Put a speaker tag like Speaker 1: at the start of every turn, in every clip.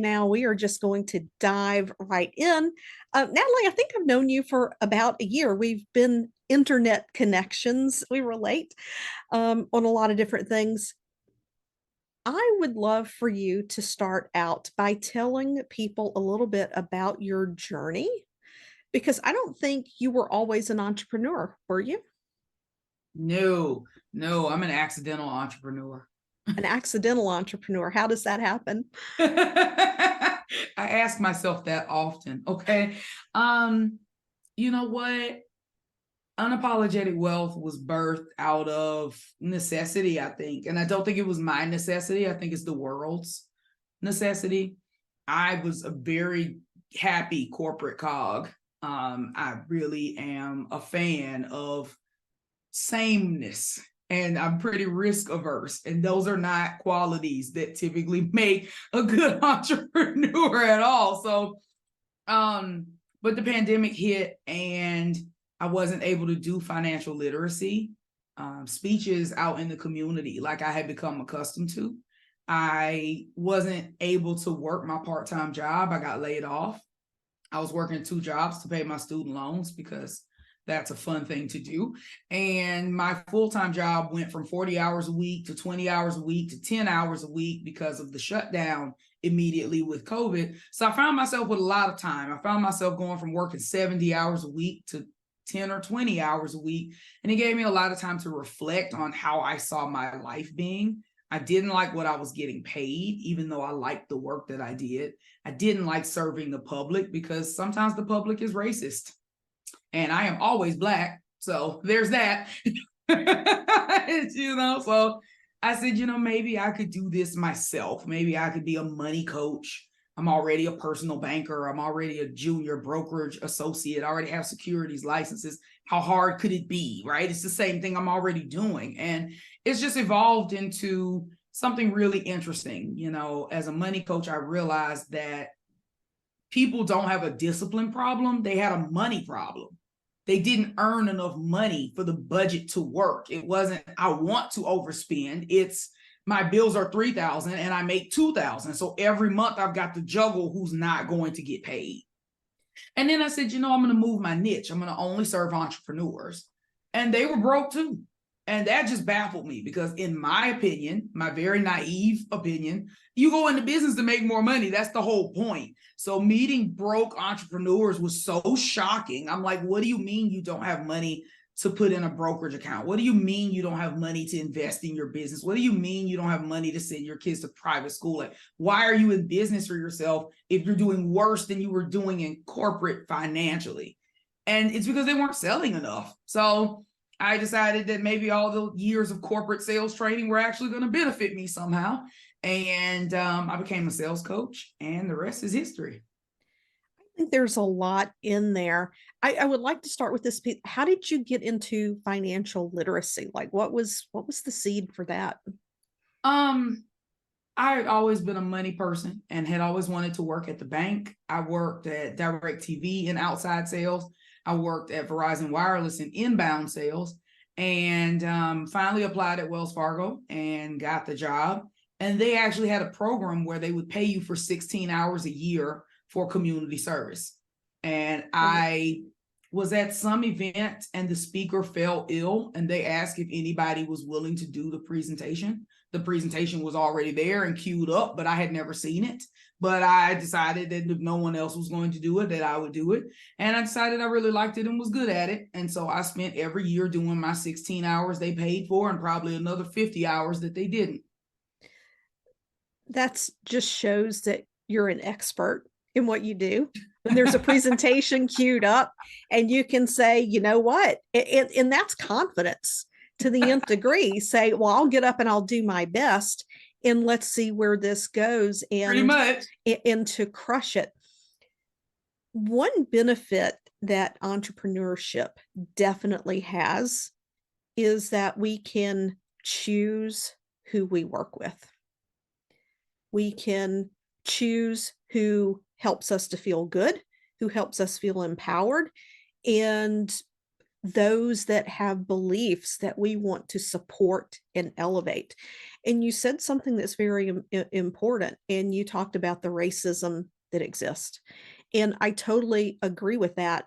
Speaker 1: Now we are just going to dive right in. Natalie, I think I've known you for about a year. We've been internet connections. We relate on a lot of different things. I would love for you to start out by telling people a little bit about your journey, because I don't think you were always an entrepreneur, were you?
Speaker 2: No, no, I'm an accidental entrepreneur.
Speaker 1: An accidental entrepreneur. How does that happen?
Speaker 2: I ask myself that often. Okay. Um, you know what? Unapologetic wealth was birthed out of necessity, I think. And I don't think it was my necessity. I think it's the world's necessity. I was a very happy corporate cog. I really am a fan of sameness, and I'm pretty risk averse, and those are not qualities that typically make a good entrepreneur at all. So but the pandemic hit and I wasn't able to do financial literacy speeches out in the community like I had become accustomed to. I wasn't able to work my part-time job. I got laid off. I was working 2 jobs to pay my student loans because that's a fun thing to do. And my full-time job went from 40 hours a week to 20 hours a week to 10 hours a week because of the shutdown immediately with COVID. So I found myself with a lot of time. I found myself going from working 70 hours a week to 10 or 20 hours a week. And it gave me a lot of time to reflect on how I saw my life being. I didn't like what I was getting paid, even though I liked the work that I did. I didn't like serving the public because sometimes the public is racist. And I am always Black. So there's that. So I said, maybe I could do this myself. Maybe I could be a money coach. I'm already a personal banker. I'm already a junior brokerage associate. I already have securities licenses. How hard could it be, right? It's the same thing I'm already doing. And it's just evolved into something really interesting. As a money coach, I realized that people don't have a discipline problem. They had a money problem. They didn't earn enough money for the budget to work. It wasn't, I want to overspend. It's my bills are $3,000 and I make $2,000. So every month I've got to juggle who's not going to get paid. And then I said, I'm going to move my niche. I'm going to only serve entrepreneurs. And they were broke too. And that just baffled me because in my opinion, my very naive opinion, you go into business to make more money. That's the whole point. So meeting broke entrepreneurs was so shocking. I'm like, what do you mean you don't have money to put in a brokerage account? What do you mean you don't have money to invest in your business? What do you mean you don't have money to send your kids to private school? Like, why are you in business for yourself if you're doing worse than you were doing in corporate financially? And it's because they weren't selling enough. So I decided that maybe all the years of corporate sales training were actually going to benefit me somehow. And I became a sales coach, and the rest is history.
Speaker 1: I think there's a lot in there. I would like to start with this piece. How did you get into financial literacy? Like what was the seed for that?
Speaker 2: Um, I had always been a money person and had always wanted to work at the bank. I worked at DirecTV in outside sales. I worked at Verizon Wireless in inbound sales, and finally applied at Wells Fargo and got the job. And they actually had a program where they would pay you for 16 hours a year for community service. And I was at some event and the speaker fell ill, and they asked if anybody was willing to do the presentation. The presentation was already there and queued up, but I had never seen it. But I decided that if no one else was going to do it, that I would do it. And I decided I really liked it and was good at it. And so I spent every year doing my 16 hours they paid for and probably another 50 hours that they didn't.
Speaker 1: That's just shows that you're an expert in what you do. When there's a presentation queued up and you can say, you know what, and that's confidence to the nth degree. Say, well, I'll get up and I'll do my best and let's see where this goes
Speaker 2: Pretty much.
Speaker 1: and to crush it. One benefit that entrepreneurship definitely has is that we can choose who we work with. We can choose who helps us to feel good, who helps us feel empowered. And those that have beliefs that we want to support and elevate. And you said something that's very important, and you talked about the racism that exists. And I totally agree with that.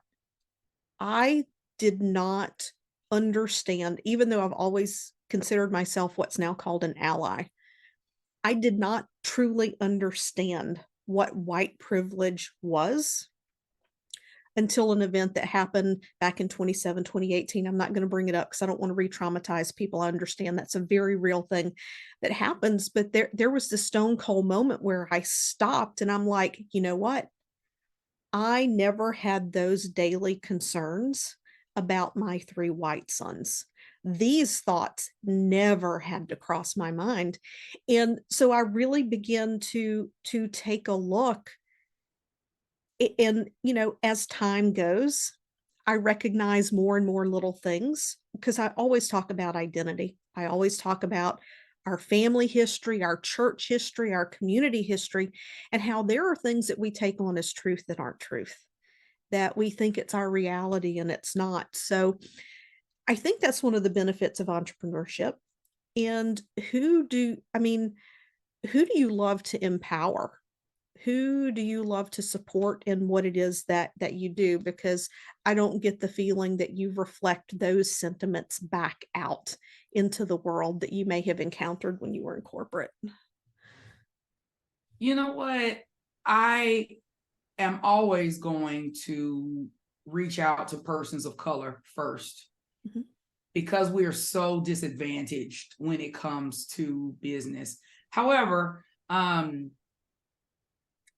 Speaker 1: I did not understand, even though I've always considered myself what's now called an ally, I did not truly understand what white privilege was until an event that happened back in 2018. I'm not going to bring it up because I don't want to re-traumatize people. I understand that's a very real thing that happens, but there was this stone cold moment where I stopped and I'm like, you know what? I never had those daily concerns about my 3 white sons. These thoughts never had to cross my mind. And so I really began to take a look, and, as time goes, I recognize more and more little things because I always talk about identity. I always talk about our family history, our church history, our community history, and how there are things that we take on as truth that aren't truth, that we think it's our reality and it's not. So I think that's one of the benefits of entrepreneurship. And who do you love to empower? Who do you love to support in what it is that you do? Because I don't get the feeling that you reflect those sentiments back out into the world that you may have encountered when you were in corporate.
Speaker 2: You know what? I am always going to reach out to persons of color first
Speaker 1: Mhm.
Speaker 2: because we are so disadvantaged when it comes to business. However,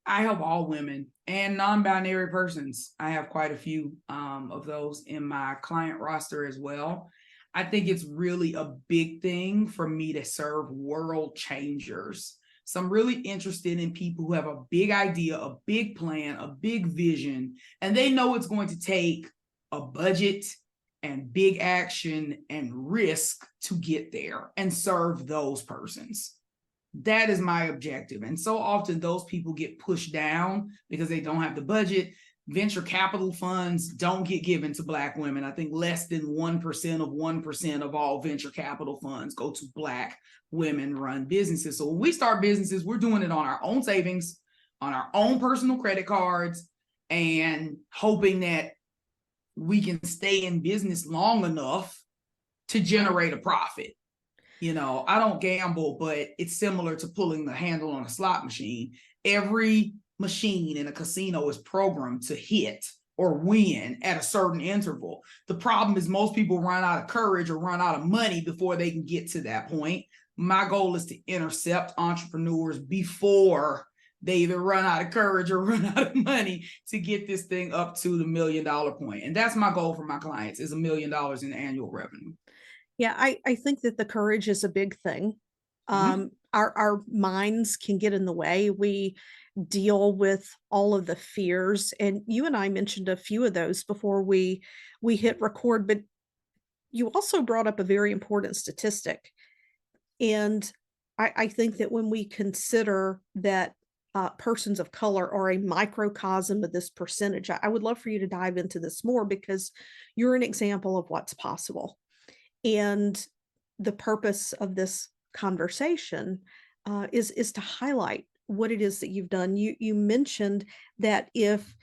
Speaker 2: I help all women and non-binary persons. I have quite a few of those in my client roster as well. I think it's really a big thing for me to serve world changers. So I'm really interested in people who have a big idea, a big plan, a big vision, and they know it's going to take a budget and big action and risk to get there and serve those persons. That is my objective. And so often those people get pushed down because they don't have the budget. Venture capital funds don't get given to Black women. I think less than 1% of all venture capital funds go to Black women run businesses. So when we start businesses, we're doing it on our own savings, on our own personal credit cards, and hoping that we can stay in business long enough to generate a profit. I don't gamble, but it's similar to pulling the handle on a slot machine. Every machine in a casino is programmed to hit or win at a certain interval. The problem is most people run out of courage or run out of money before they can get to that point. My goal is to intercept entrepreneurs before they either run out of courage or run out of money to get this thing up to the $1 million point. And that's my goal for my clients, is $1 million in annual revenue.
Speaker 1: Yeah, I think that the courage is a big thing.
Speaker 2: Mm-hmm.
Speaker 1: Our minds can get in the way. We deal with all of the fears, and you and I mentioned a few of those before we hit record, but you also brought up a very important statistic. And I think that when we consider that persons of color are a microcosm of this percentage, I would love for you to dive into this more because you're an example of what's possible. And the purpose of this conversation is to highlight what it is that you've done. You mentioned that if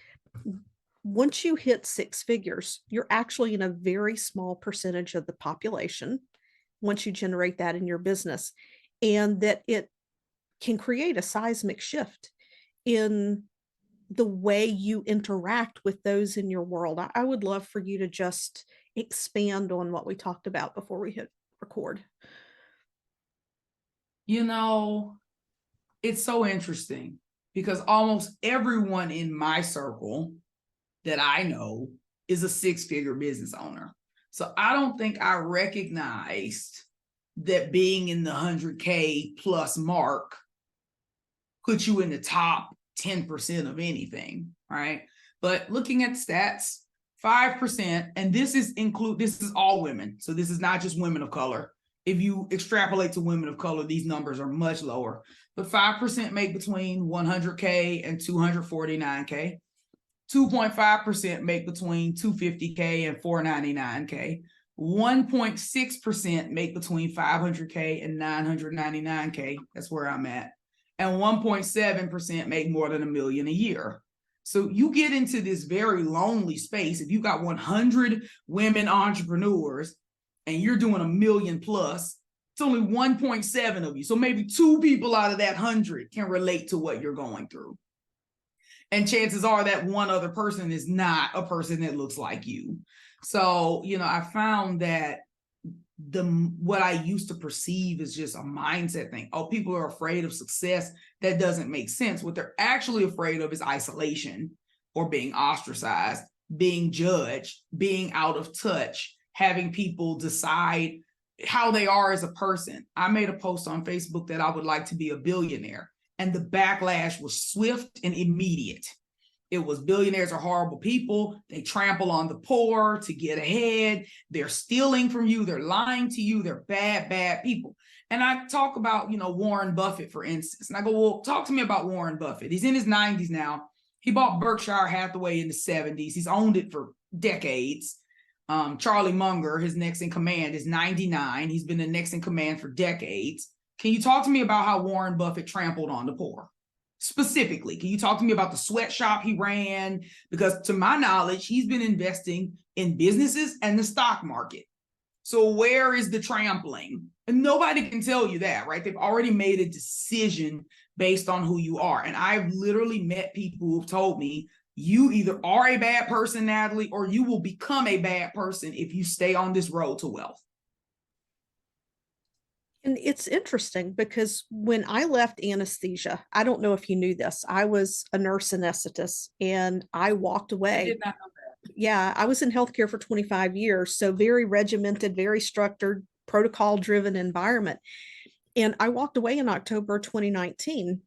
Speaker 1: once you hit 6 figures, you're actually in a very small percentage of the population once you generate that in your business, and that it can create a seismic shift in the way you interact with those in your world. I would love for you to just expand on what we talked about before we hit record.
Speaker 2: It's so interesting because almost everyone in my circle that I know is a 6-figure business owner. So I don't think I recognized that being in the 100K plus mark puts you in the top 10% of anything, right? But looking at stats, 5%, and this is all women. So this is not just women of color. If you extrapolate to women of color, these numbers are much lower. But 5% make between 100K and 249K. 2.5% make between 250K and 499K. 1.6% make between 500K and 999K. That's where I'm at. And 1.7% make more than $1 million a year. So you get into this very lonely space. If you got 100 women entrepreneurs and you're doing $1 million plus, it's only 1.7 of you. So maybe 2 people out of that 100 can relate to what you're going through. And chances are that one other person is not a person that looks like you. So, I found that what I used to perceive is just a mindset thing. Oh, people are afraid of success. That doesn't make sense. What they're actually afraid of is isolation or being ostracized, being judged, being out of touch, having people decide how they are as a person. I made a post on Facebook that I would like to be a billionaire, and the backlash was swift and immediate. It was billionaires are horrible people. They trample on the poor to get ahead. They're stealing from you. They're lying to you. They're bad, bad people. And I talk about, Warren Buffett, for instance. And I go, well, talk to me about Warren Buffett. He's in his 90s now. He bought Berkshire Hathaway in the 70s. He's owned it for decades. Charlie Munger, his next in command, is 99. He's been the next in command for decades. Can you talk to me about how Warren Buffett trampled on the poor? Specifically, can you talk to me about the sweatshop he ran? Because to my knowledge, he's been investing in businesses and the stock market. So where is the trampling? And nobody can tell you that, right? They've already made a decision based on who you are. And I've literally met people who've told me, you either are a bad person, Natalie, or you will become a bad person if you stay on this road to wealth.
Speaker 1: And it's interesting because when I left anesthesia, I don't know if you knew this, I was a nurse anesthetist and I walked away.
Speaker 2: I did not know that.
Speaker 1: Yeah, I was in healthcare for 25 years. So very regimented, very structured, protocol-driven environment. And I walked away in October 2019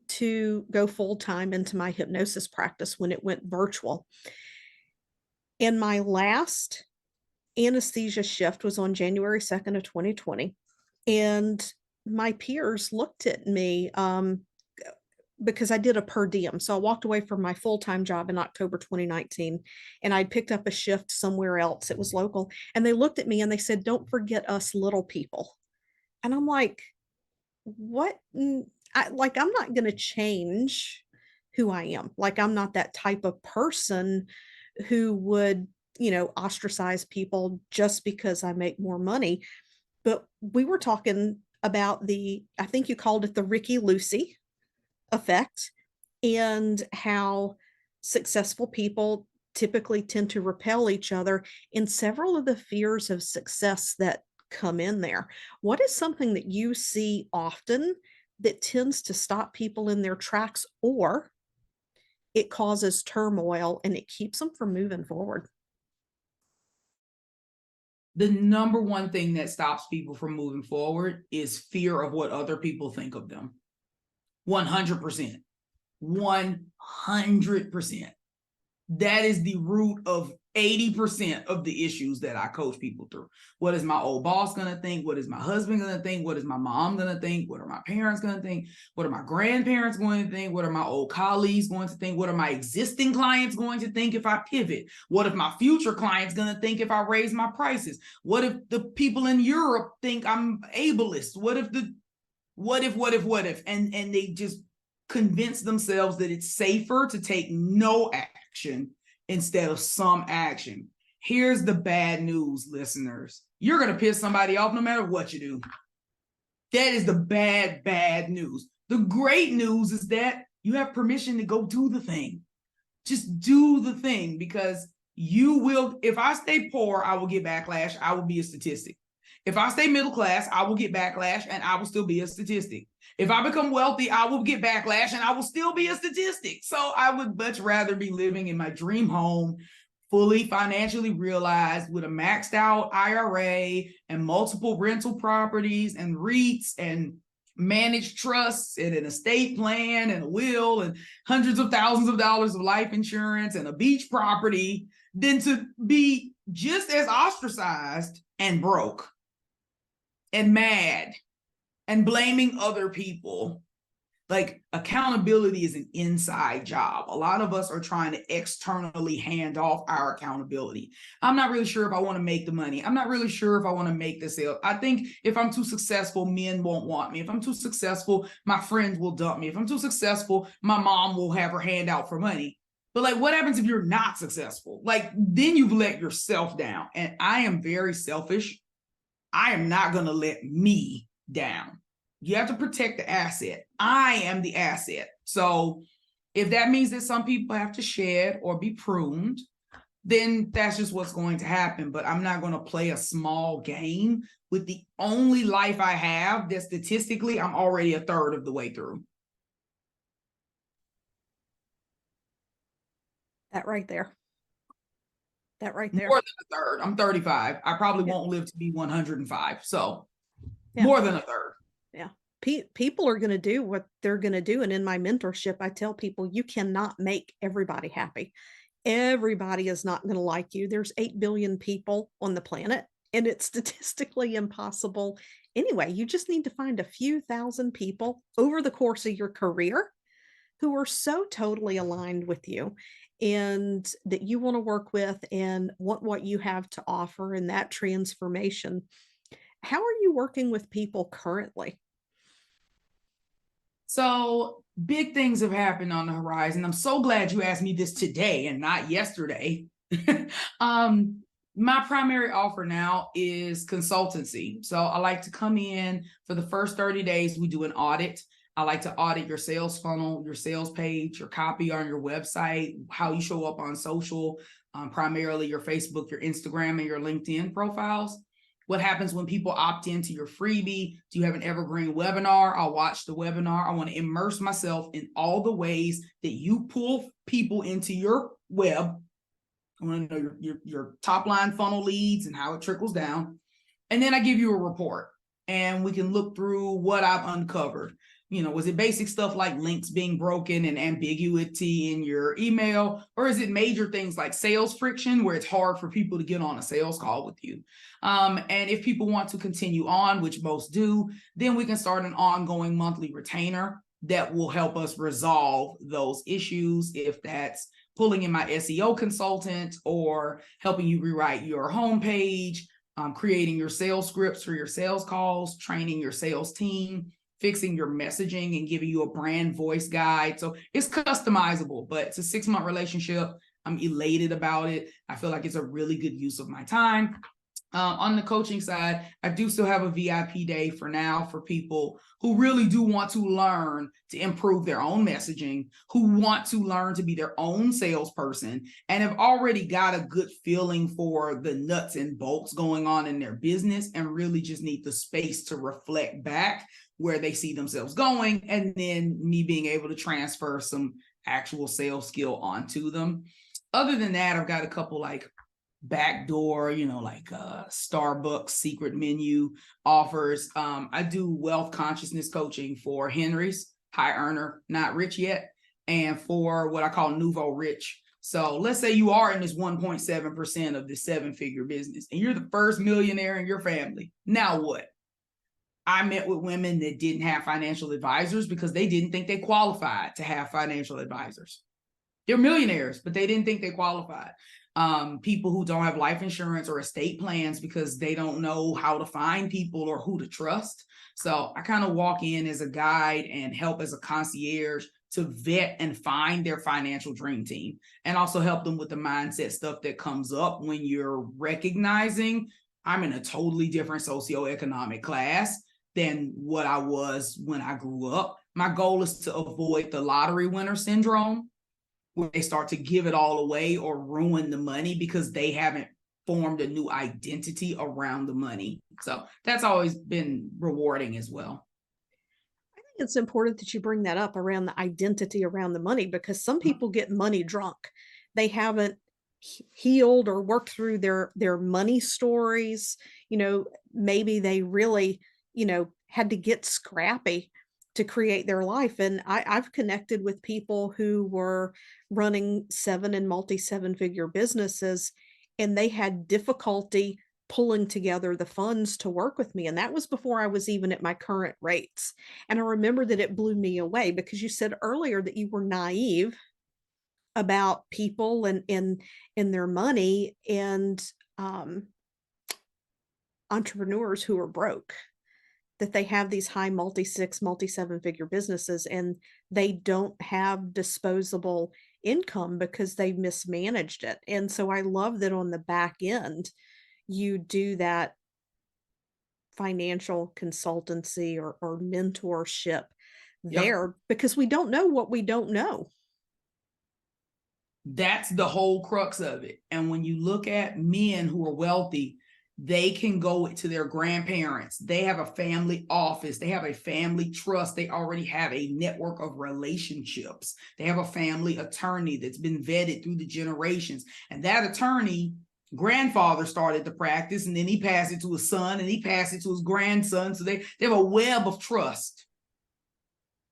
Speaker 1: to go full-time into my hypnosis practice when it went virtual. And my last anesthesia shift was on January 2nd of 2020. And my peers looked at me because I did a per diem. So I walked away from my full-time job in October 2019, and I'd picked up a shift somewhere else. It was local. And they looked at me and they said, "Don't forget us little people." And I'm like, what? I'm not going to change who I am. Like, I'm not that type of person who would, ostracize people just because I make more money. But we were talking about I think you called it the Ricky Lucy effect, and how successful people typically tend to repel each other in several of the fears of success that come in there. What is something that you see often that tends to stop people in their tracks, or it causes turmoil and it keeps them from moving forward?
Speaker 2: The number one thing that stops people from moving forward is fear of what other people think of them. 100%. 100%. That is the root of 80% of the issues that I coach people through. What is my old boss going to think? What is my husband going to think? What is my mom going to think? What are my parents going to think? What are my grandparents going to think? What are my old colleagues going to think? What are my existing clients going to think if I pivot? What if my future clients going to think if I raise my prices? What if the people in Europe think I'm ableist? What if? And they just convince themselves that it's safer to take no action instead of some action. Here's the bad news, listeners. You're going to piss somebody off no matter what you do. That is the bad news. The great news is that you have permission to go do the thing. Just do the thing, because you will. If I stay poor, I will get backlash. I will be a statistic. If I stay middle class, I will get backlash and I will still be a statistic. If I become wealthy, I will get backlash and I will still be a statistic. So I would much rather be living in my dream home, fully financially realized, with a maxed out IRA and multiple rental properties and REITs and managed trusts and an estate plan and a will and hundreds of thousands of dollars of life insurance and a beach property, than to be just as ostracized and broke and mad and blaming other people. Like, accountability is an inside job. A lot of us are trying to externally hand off our accountability. I'm not really sure if I want to make the money. I'm not really sure if I want to make the sale. I think if I'm too successful, men won't want me. If I'm too successful, my friends will dump me. If I'm too successful, my mom will have her hand out for money. But like, what happens if you're not successful? Like, then you've let yourself down. And I am very selfish. I am not going to let me down. You have to protect the asset. I am the asset. So if that means that some people have to shed or be pruned, then that's just what's going to happen. But I'm not going to play a small game with the only life I have that statistically I'm already a third of the way through.
Speaker 1: That right there. That right there.
Speaker 2: More than a third. I'm 35. I probably won't live to be 105. So more than a third.
Speaker 1: Yeah. People are going to do what they're going to do. And in my mentorship, I tell people you cannot make everybody happy. Everybody is not going to like you. There's 8 billion people on the planet, and it's statistically impossible. Anyway, you just need to find a few thousand people over the course of your career who are so totally aligned with you and that you want to work with and want what you have to offer in that transformation. How are you working with people currently?
Speaker 2: So big things have happened on the horizon. I'm so glad you asked me this today and not yesterday. My primary offer now is consultancy. So I like to come in for the first 30 days. We do an audit. I like to audit your sales funnel, your sales page, your copy on your website, how you show up on social, primarily your Facebook, your Instagram, and your LinkedIn profiles. What happens when people opt into your freebie? Do you have an evergreen webinar? I'll watch the webinar. I want to immerse myself in all the ways that you pull people into your web. I want to know your top line funnel leads and how it trickles down. And then I give you a report and we can look through what I've uncovered. You know, was it basic stuff like links being broken and ambiguity in your email? Or is it major things like sales friction where it's hard for people to get on a sales call with you? And if people want to continue on, which most do, then we can start an ongoing monthly retainer that will help us resolve those issues. If that's pulling in my SEO consultant or helping you rewrite your homepage, creating your sales scripts for your sales calls, training your sales team, fixing your messaging and giving you a brand voice guide. So it's customizable, but it's a 6-month relationship. I'm elated about it. I feel like it's a really good use of my time. On the coaching side, I do still have a VIP day for now for people who really do want to learn to improve their own messaging, who want to learn to be their own salesperson, and have already got a good feeling for the nuts and bolts going on in their business and really just need the space to reflect back where they see themselves going, and then me being able to transfer some actual sales skill onto them. Other than that, I've got a couple like backdoor, like Starbucks secret menu offers. I do wealth consciousness coaching for Henry's, high earner, not rich yet, and for what I call nouveau rich. So let's say you are in this 1.7% of the 7-figure business and you're the first millionaire in your family. Now what? I met with women that didn't have financial advisors because they didn't think they qualified to have financial advisors. They're millionaires, but they didn't think they qualified. People who don't have life insurance or estate plans because they don't know how to find people or who to trust. So I kind of walk in as a guide and help as a concierge to vet and find their financial dream team, and also help them with the mindset stuff that comes up when you're recognizing I'm in a totally different socioeconomic class than what I was when I grew up. My goal is to avoid the lottery winner syndrome, where they start to give it all away or ruin the money because they haven't formed a new identity around the money. So that's always been rewarding as well.
Speaker 1: I think it's important that you bring that up around the identity around the money, because some people get money drunk. They haven't healed or worked through their money stories. Maybe they really, had to get scrappy to create their life. And I've connected with people who were running 7 and multi 7-figure businesses, and they had difficulty pulling together the funds to work with me. And that was before I was even at my current rates. And I remember that it blew me away because you said earlier that you were naive about people and their money and entrepreneurs who are broke, that they have these high multi-six, multi-seven-figure businesses and they don't have disposable income because they mismanaged it. And so I love that on the back end, you do that financial consultancy or mentorship
Speaker 2: Yep.
Speaker 1: there because we don't know what we don't know.
Speaker 2: That's the whole crux of it. And when you look at men who are wealthy, they can go to their grandparents. They have a family office. They have a family trust. They already have a network of relationships. They have a family attorney that's been vetted through the generations. And that attorney, grandfather started the practice, and then he passed it to his son, and he passed it to his grandson. So they have a web of trust.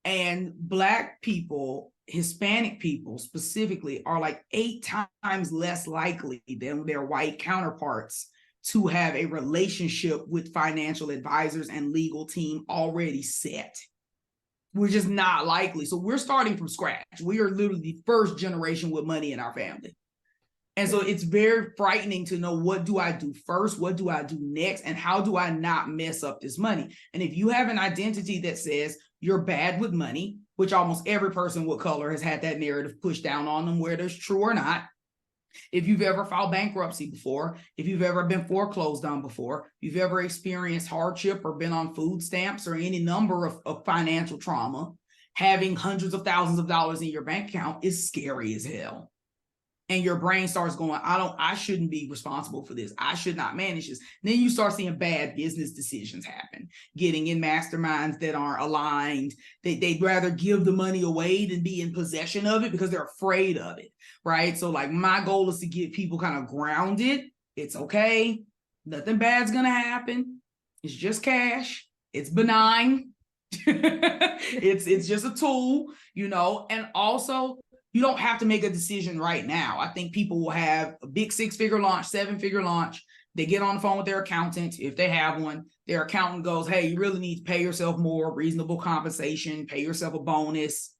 Speaker 2: And Black people, Hispanic people specifically, are like 8 times less likely than their white counterparts to have a relationship with financial advisors and legal team already set. We're just not likely. So we're starting from scratch. We are literally the first generation with money in our family. And so it's very frightening to know, what do I do first? What do I do next? And how do I not mess up this money? And if you have an identity that says you're bad with money, which almost every person with color has had that narrative pushed down on them, whether it's true or not. If you've ever filed bankruptcy before, if you've ever been foreclosed on before, if you've ever experienced hardship or been on food stamps or any number of financial trauma, having hundreds of thousands of dollars in your bank account is scary as hell. And your brain starts going, I shouldn't be responsible for this. I should not manage this. And then you start seeing bad business decisions happen, getting in masterminds that aren't aligned. They'd rather give the money away than be in possession of it because they're afraid of it, right? So like, my goal is to get people kind of grounded. It's okay. Nothing bad's going to happen. It's just cash. It's benign. It's just a tool, and also, you don't have to make a decision right now. I think people will have a big 6-figure launch, 7-figure launch. They get on the phone with their accountant, if they have one. Their accountant goes, hey, you really need to pay yourself more, reasonable compensation, pay yourself a bonus.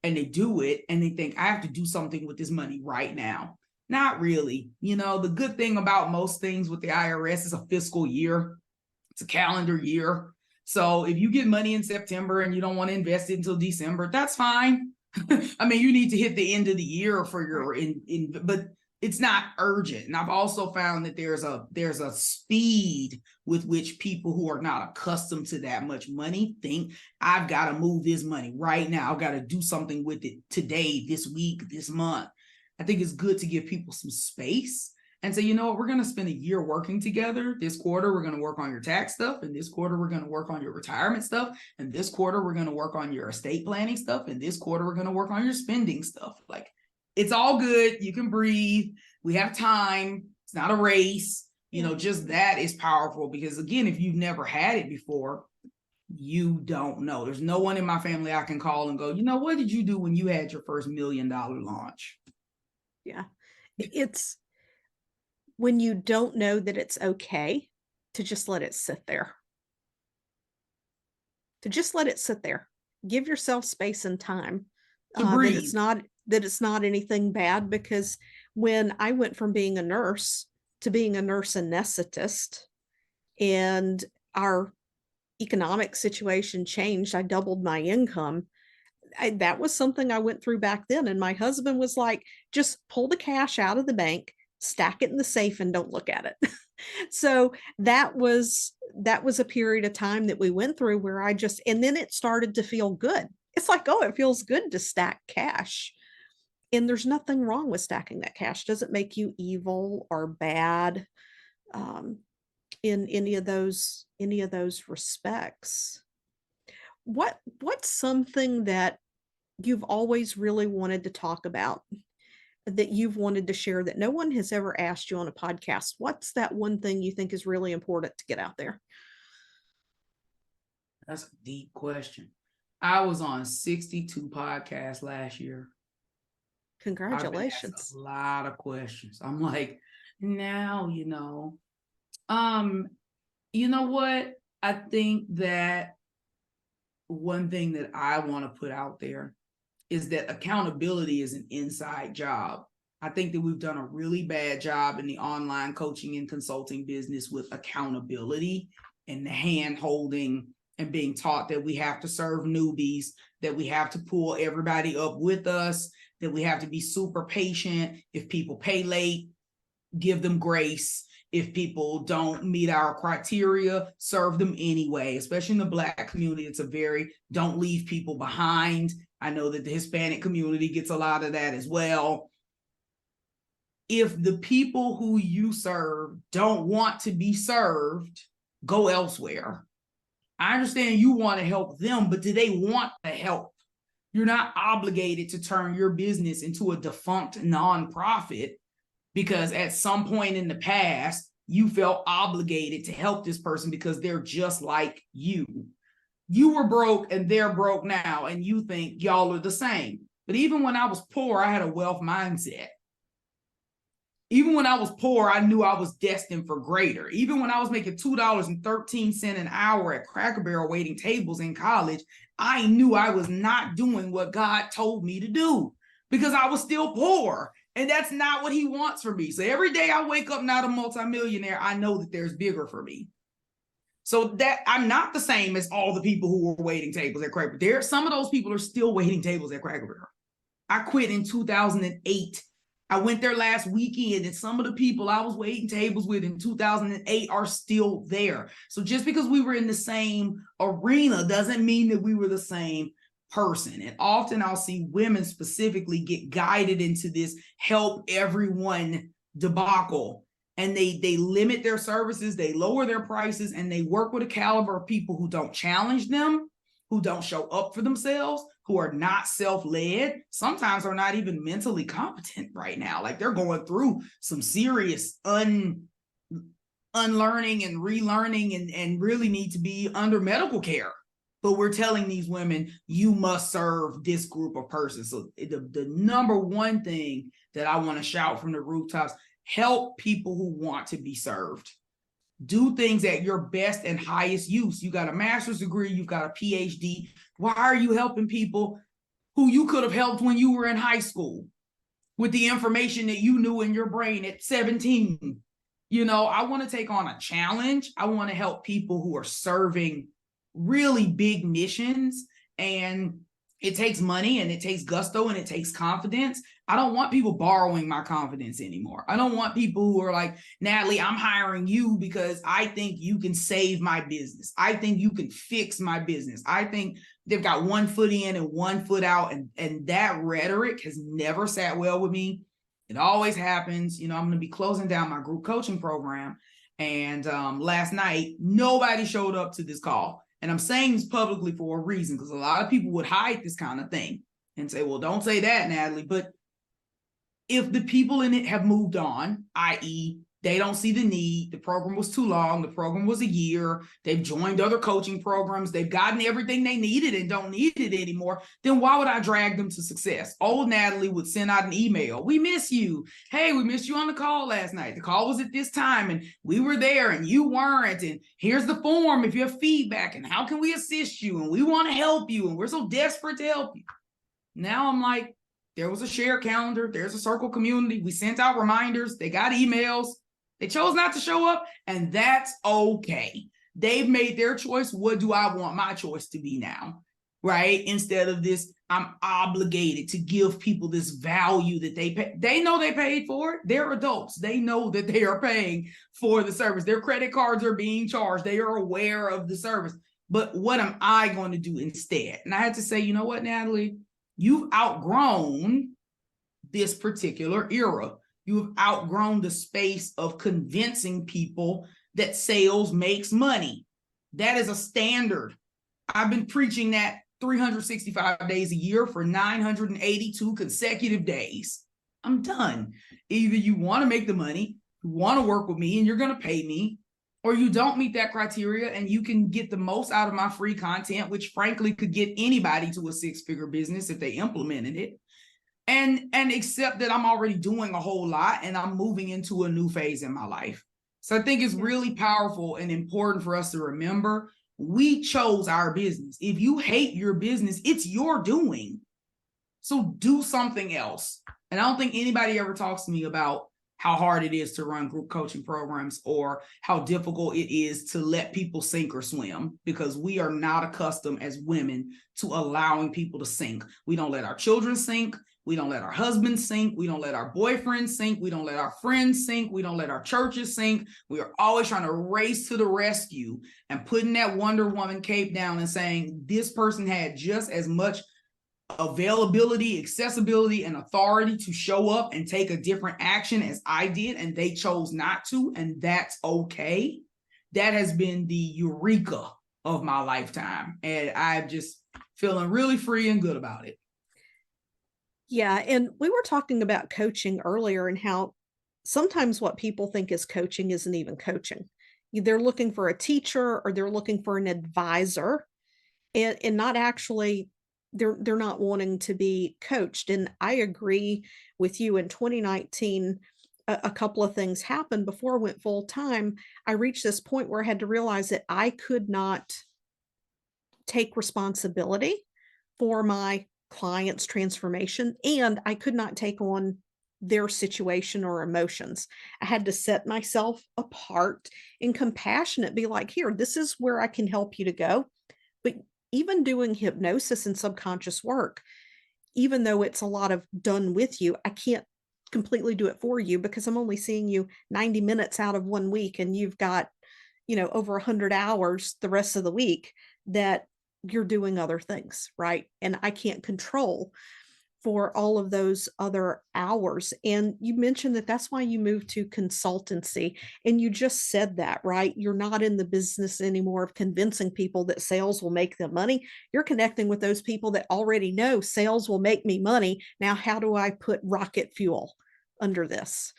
Speaker 2: And they do it, and they think, I have to do something with this money right now. Not really. The good thing about most things with the IRS is a fiscal year. It's a calendar year. So if you get money in September and you don't want to invest it until December, that's fine. I mean, you need to hit the end of the year for your but it's not urgent. And I've also found that there's a speed with which people who are not accustomed to that much money think, I've got to move this money right now. I've got to do something with it today, this week, this month. I think it's good to give people some space and say, you know what, we're going to spend a year working together. This quarter, we're going to work on your tax stuff. And this quarter, we're going to work on your retirement stuff. And this quarter, we're going to work on your estate planning stuff. And this quarter, we're going to work on your spending stuff. Like, it's all good. You can breathe. We have time. It's not a race. Just that is powerful because, again, if you've never had it before, you don't know. There's no one in my family I can call and go, what did you do when you had your first $1 million launch?
Speaker 1: Yeah. It's when you don't know that it's okay to just let it sit there. To just let it sit there. Give yourself space and time.
Speaker 2: To breathe.
Speaker 1: That it's not anything bad, because when I went from being a nurse to being a nurse anesthetist and our economic situation changed, I doubled my income. That was something I went through back then. And my husband was like, just pull the cash out of the bank, stack it in the safe, and don't look at it. So that was a period of time that we went through where and then it started to feel good. It's like, oh, it feels good to stack cash. And there's nothing wrong with stacking that cash. Doesn't make you evil or bad in any of those respects. What's something that you've always really wanted to talk about, that you've wanted to share, that no one has ever asked you on a podcast? What's that one thing you think is really important to get out there?
Speaker 2: That's a deep question. I was on 62 podcasts last year.
Speaker 1: Congratulations.
Speaker 2: I've been asked a lot of questions. I'm like, now, You know what? I think that one thing that I want to put out there is that accountability is an inside job. I think that we've done a really bad job in the online coaching and consulting business with accountability and the hand holding and being taught that we have to serve newbies, that we have to pull everybody up with us, that we have to be super patient. If people pay late, give them grace. If people don't meet our criteria, serve them anyway, especially in the Black community. It's a very don't leave people behind. I know that the Hispanic community gets a lot of that as well. If the people who you serve don't want to be served, go elsewhere. I understand you want to help them, but do they want the help? You're not obligated to turn your business into a defunct nonprofit because at some point in the past, you felt obligated to help this person because they're just like you. You were broke and they're broke now, and you think y'all are the same. But even when I was poor, I had a wealth mindset. Even when I was poor, I knew I was destined for greater. Even when I was making $2.13 an hour at Cracker Barrel waiting tables in college, I knew I was not doing what God told me to do because I was still poor. And that's not what he wants for me. So every day I wake up not a multimillionaire, I know that there's bigger for me. So that I'm not the same as all the people who were waiting tables at Cracker Barrel. Some of those people are still waiting tables at Cracker Barrel. I quit in 2008. I went there last weekend, and some of the people I was waiting tables with in 2008 are still there. So just because we were in the same arena doesn't mean that we were the same person. And often I'll see women specifically get guided into this help everyone debacle. And they limit their services, they lower their prices, and they work with a caliber of people who don't challenge them, who don't show up for themselves, who are not self-led, sometimes are not even mentally competent right now. Like they're going through some serious unlearning and relearning and really need to be under medical care. But we're telling these women, you must serve this group of persons. So the number one thing that I want to shout from the rooftops, help people who want to be served. Do things at your best and highest use. You got a master's degree, you've got a PhD. Why are you helping people who you could have helped when you were in high school with the information that you knew in your brain at 17? You know, I want to take on a challenge. I want to help people who are serving really big missions, and it takes money and it takes gusto and it takes confidence. I don't want people borrowing my confidence anymore. I don't want people who are like, Natalie, I'm hiring you because I think you can save my business. I think you can fix my business. I think they've got one foot in and one foot out. And that rhetoric has never sat well with me. It always happens. You know, I'm going to be closing down my group coaching program. And last night, nobody showed up to this call. And I'm saying this publicly for a reason, because a lot of people would hide this kind of thing and say, well, don't say that, Natalie. But if the people in it have moved on, i.e., they don't see the need, the program was too long, the program was a year, they've joined other coaching programs, they've gotten everything they needed and don't need it anymore, then why would I drag them to success? Old Natalie would send out an email. We miss you. Hey, we missed you on the call last night. The call was at this time and we were there and you weren't. And here's the form if you have feedback and how can we assist you? And we want to help you and we're so desperate to help you. Now I'm like, there was a share calendar. There's a circle community. We sent out reminders. They got emails. They chose not to show up, and that's okay. They've made their choice. What do I want my choice to be now? Right? Instead of this, I'm obligated to give people this value that they pay. They know they paid for it. They're adults. They know that they are paying for the service. Their credit cards are being charged. They are aware of the service. But what am I going to do instead? And I had to say, you know what, Natalie? You've outgrown this particular era. You've outgrown the space of convincing people that sales makes money. That is a standard. I've been preaching that 365 days a year for 982 consecutive days. I'm done. Either you want to make the money, you want to work with me, and you're going to pay me, or you don't meet that criteria and you can get the most out of my free content, which frankly could get anybody to a six-figure business if they implemented it. And accept that I'm already doing a whole lot and I'm moving into a new phase in my life. So I think it's really powerful and important for us to remember we chose our business. If you hate your business, it's your doing. So do something else. And I don't think anybody ever talks to me about how hard it is to run group coaching programs or how difficult it is to let people sink or swim, because we are not accustomed as women to allowing people to sink. We don't let our children sink. We don't let our husbands sink. We don't let our boyfriends sink. We don't let our friends sink. We don't let our churches sink. We are always trying to race to the rescue and putting that Wonder Woman cape down and saying this person had just as much availability, accessibility, and authority to show up and take a different action as I did, and they chose not to, and that's okay. That has been the eureka of my lifetime, and I'm just feeling really free and good about it.
Speaker 1: Yeah, and we were talking about coaching earlier and how sometimes what people think is coaching isn't even coaching. They're looking for a teacher or they're looking for an advisor and not actually they're not wanting to be coached. And I agree with you. In 2019, a couple of things happened before I went full time. I reached this point where I had to realize that I could not take responsibility for my client's transformation, and I could not take on their situation or emotions. I had to set myself apart and compassionate, be like, here, this is where I can help you to go. But even doing hypnosis and subconscious work, even though it's a lot of done with you, I can't completely do it for you because I'm only seeing you 90 minutes out of 1 week and you've got, over 100 hours the rest of the week that you're doing other things, right? And I can't control for all of those other hours. And you mentioned that that's why you moved to consultancy. And you just said that, right? You're not in the business anymore of convincing people that sales will make them money. You're connecting with those people that already know sales will make me money. Now, how do I put rocket fuel under this?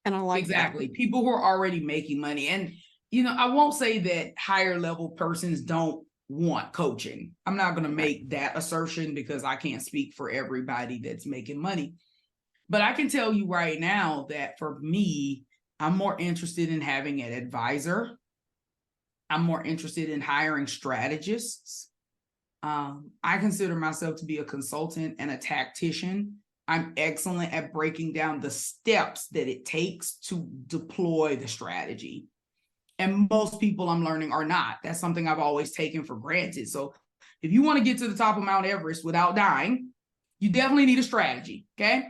Speaker 1: And I like
Speaker 2: exactly. People who are already making money. And, I won't say that higher level persons don't want coaching. I'm not going to make that assertion because I can't speak for everybody that's making money. But I can tell you right now that for me, I'm more interested in having an advisor. I'm more interested in hiring strategists. I consider myself to be a consultant and a tactician. I'm excellent at breaking down the steps that it takes to deploy the strategy. And most people I'm learning are not. That's something I've always taken for granted. So if you want to get to the top of Mount Everest without dying, you definitely need a strategy, okay?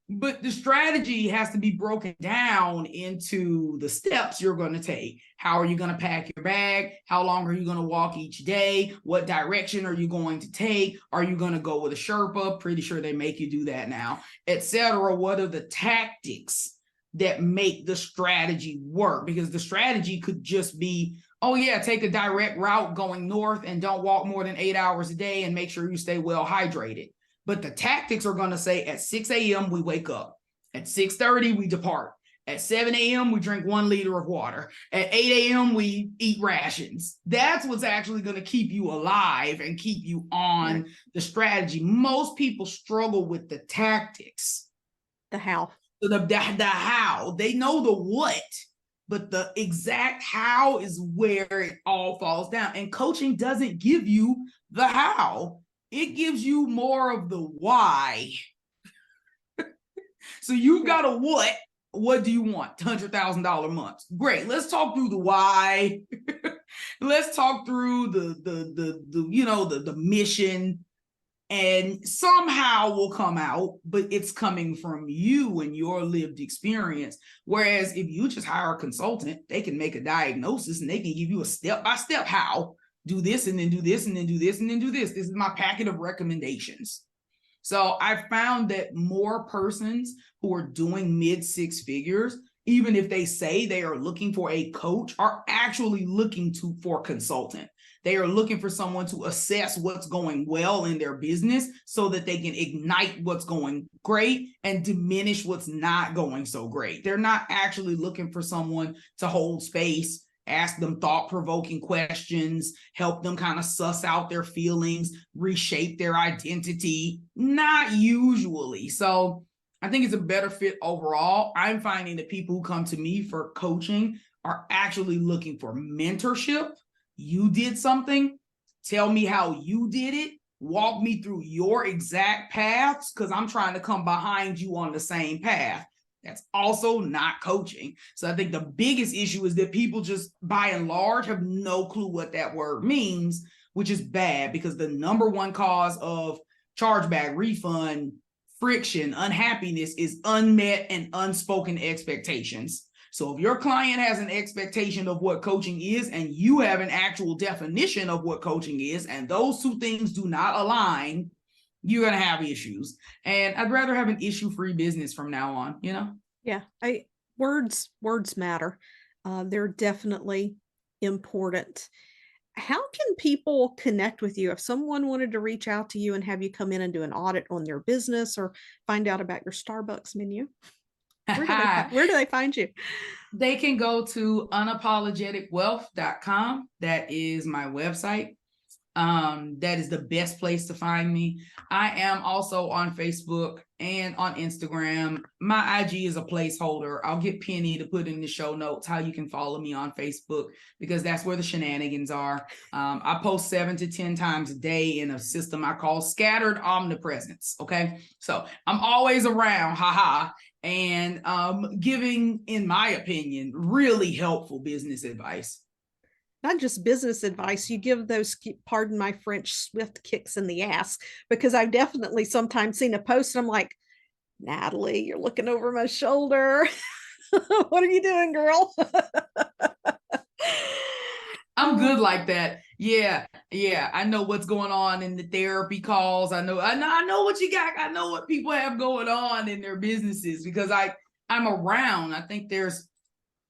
Speaker 2: But the strategy has to be broken down into the steps you're going to take. How are you going to pack your bag? How long are you going to walk each day? What direction are you going to take? Are you going to go with a Sherpa? Pretty sure they make you do that now, etc. What are the tactics that make the strategy work? Because the strategy could just be, oh yeah, take a direct route going north and don't walk more than 8 hours a day and make sure you stay well hydrated. But the tactics are going to say at 6 a.m. we wake up. At 6:30 we depart. At 7 a.m. we drink 1 liter of water. At 8 a.m. we eat rations. That's what's actually going to keep you alive and keep you on the strategy. Most people struggle with the tactics.
Speaker 1: The how.
Speaker 2: So the how. They know the what, but the exact how is where it all falls down. And coaching doesn't give you the how. It gives you more of the why. So you've got a what. What do you want? $100,000 months. Great. Let's talk through the why. Let's talk through the mission. And somehow will come out, but it's coming from you and your lived experience. Whereas if you just hire a consultant, they can make a diagnosis and they can give you a step-by-step how. Do this and then do this and then do this and then do this. This is my packet of recommendations. So I found that more persons who are doing mid-six figures, even if they say they are looking for a coach, are actually looking for a consultant. They are looking for someone to assess what's going well in their business so that they can ignite what's going great and diminish what's not going so great. They're not actually looking for someone to hold space, ask them thought-provoking questions, help them kind of suss out their feelings, reshape their identity. Not usually. So I think it's a better fit overall. I'm finding that people who come to me for coaching are actually looking for mentorship. You did something, tell me how you did it, walk me through your exact paths, because I'm trying to come behind you on the same path. That's also not coaching. So I think the biggest issue is that people just, by and large, have no clue what that word means, which is bad, because the number one cause of chargeback, refund, friction, unhappiness is unmet and unspoken expectations. So if your client has an expectation of what coaching is and you have an actual definition of what coaching is, and those two things do not align, you're going to have issues. And I'd rather have an issue-free business from now on, you know?
Speaker 1: Yeah, words matter. They're definitely important. How can people connect with you if someone wanted to reach out to you and have you come in and do an audit on their business or find out about your Starbucks menu? Where do they find you?
Speaker 2: They can go to unapologeticwealth.com. That is my website. That is the best place to find me. I am also on Facebook and on Instagram. My IG is a placeholder. I'll get Penny to put in the show notes how you can follow me on Facebook, because that's where the shenanigans are. I post 7 to 10 times a day in a system I call scattered omnipresence. Okay, so I'm always around, haha, and giving, in my opinion, really helpful business advice.
Speaker 1: Not just business advice, you give those, pardon my French, swift kicks in the ass, because I've definitely sometimes seen a post and I'm like, Natalie, you're looking over my shoulder. What are you doing, girl?
Speaker 2: I'm good like that. Yeah. I know what's going on in the therapy calls. I know what you got. I know what people have going on in their businesses, because I'm around. I think there's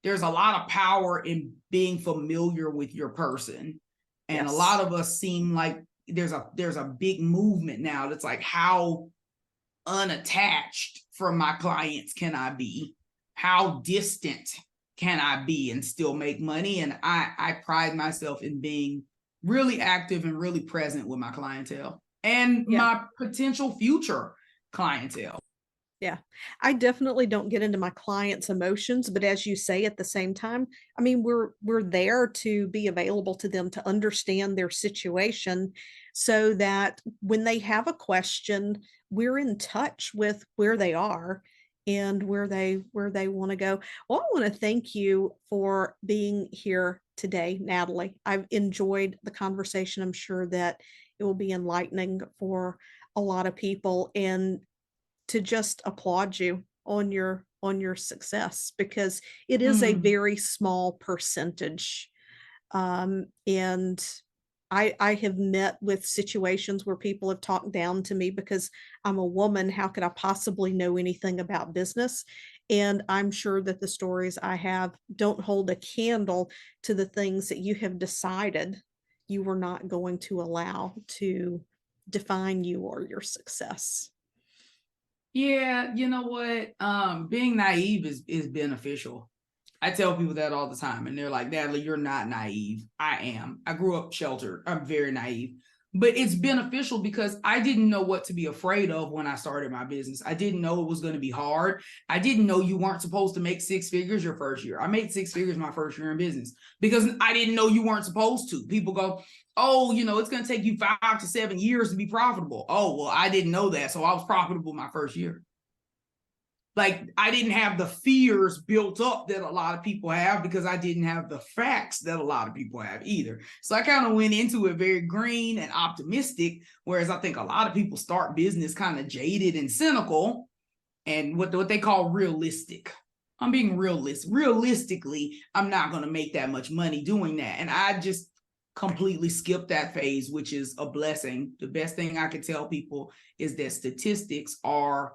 Speaker 2: a lot of power in being familiar with your person. And
Speaker 1: Yes.
Speaker 2: A lot of us seem like there's a big movement now that's like, how unattached from my clients can I be? How distant can I be and still make money? And I pride myself in being really active and really present with my clientele and my potential future clientele.
Speaker 1: Yeah, I definitely don't get into my clients' emotions, but as you say, at the same time, I mean, we're there to be available to them, to understand their situation, so that when they have a question, we're in touch with where they are and where they want to go. Well, I want to thank you for being here today, Natalie. I've enjoyed the conversation. I'm sure that it will be enlightening for a lot of people, and to just applaud you on your success, because it is a very small percentage. And I have met with situations where people have talked down to me because I'm a woman. How could I possibly know anything about business? And I'm sure that the stories I have don't hold a candle to the things that you have decided you were not going to allow to define you or your success.
Speaker 2: Yeah, you know what? Being naive is beneficial. I tell people that all the time, and they're like, Natalie, you're not naive. I am. I grew up sheltered. I'm very naive. But it's beneficial because I didn't know what to be afraid of when I started my business. I didn't know it was going to be hard. I didn't know you weren't supposed to make 6 figures your first year. I made 6 figures my first year in business because I didn't know you weren't supposed to. People go, oh, it's going to take you 5 to 7 years to be profitable. Oh, well, I didn't know that. So I was profitable my first year. Like, I didn't have the fears built up that a lot of people have because I didn't have the facts that a lot of people have either. So I kind of went into it very green and optimistic, whereas I think a lot of people start business kind of jaded and cynical and what they call realistic. I'm being realistic. Realistically, I'm not going to make that much money doing that. And I just completely skipped that phase, which is a blessing. The best thing I could tell people is that statistics are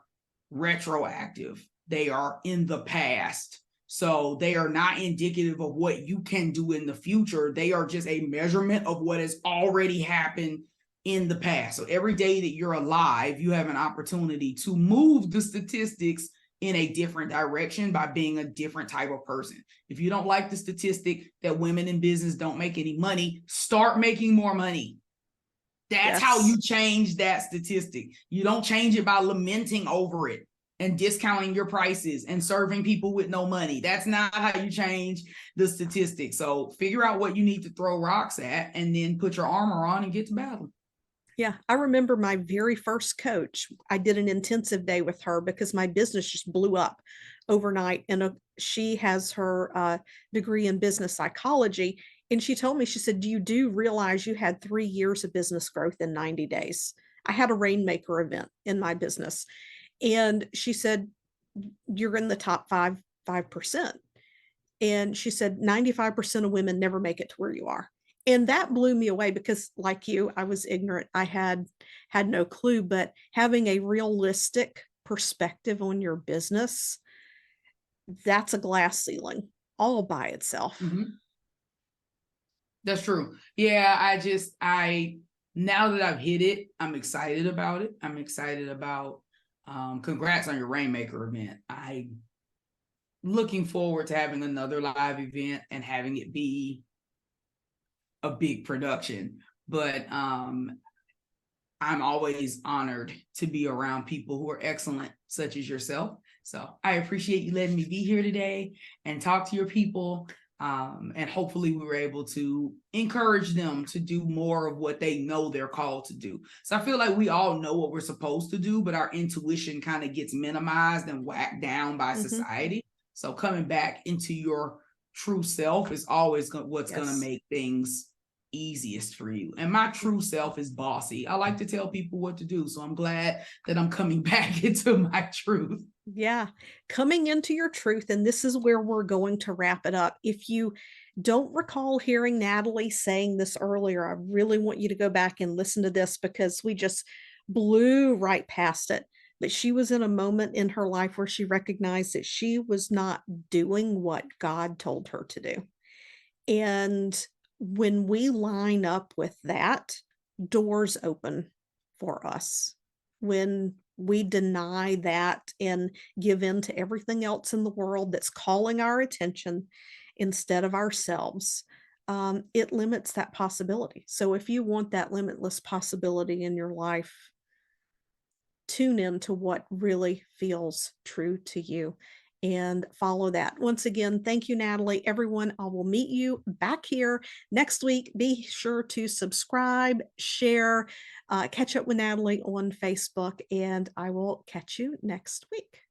Speaker 2: retroactive. They are in the past. So they are not indicative of what you can do in the future. They are just a measurement of what has already happened in the past. So every day that you're alive, you have an opportunity to move the statistics in a different direction by being a different type of person. If you don't like the statistic that women in business don't make any money, start making more money. That's how you change that statistic. You don't change it by lamenting over it. and discounting your prices and serving people with no money. That's not how you change the statistics. So figure out what you need to throw rocks at and then put your armor on and get to battle.
Speaker 1: Yeah, I remember my very first coach. I did an intensive day with her because my business just blew up overnight. And she has her degree in business psychology. And she told me, she said, do you realize you had 3 years of business growth in 90 days? I had a Rainmaker event in my business. And she said, you're in the top 5%. And she said 95% of women never make it to where you are. And that blew me away because, like you, I was ignorant. I had no clue, but having a realistic perspective on your business, that's a glass ceiling all by itself.
Speaker 2: Mm-hmm. That's true. Yeah, I now that I've hit it, I'm excited about it. I'm excited about congrats on your Rainmaker event. I looking forward to having another live event and having it be a big production. But I'm always honored to be around people who are excellent, such as yourself. So I appreciate you letting me be here today and talk to your people. And hopefully we were able to encourage them to do more of what they know they're called to do. So I feel like we all know what we're supposed to do, but our intuition kind of gets minimized and whacked down by society. So coming back into your true self is always what's going to make things easiest for you. And my true self is bossy. I like to tell people what to do. So I'm glad that I'm coming back into my truth.
Speaker 1: Yeah, coming into your truth. And this is where we're going to wrap it up. If you don't recall hearing Natalie saying this earlier, I really want you to go back and listen to this because we just blew right past it. But she was in a moment in her life where she recognized that she was not doing what God told her to do. And when we line up with that, doors open for us. When we deny that and give in to everything else in the world that's calling our attention instead of ourselves, it limits that possibility. So if you want that limitless possibility in your life, tune in to what really feels true to you and follow that. Once again, thank you, Natalie. Everyone, I will meet you back here next week. Be sure to subscribe, share, catch up with Natalie on Facebook, and I will catch you next week.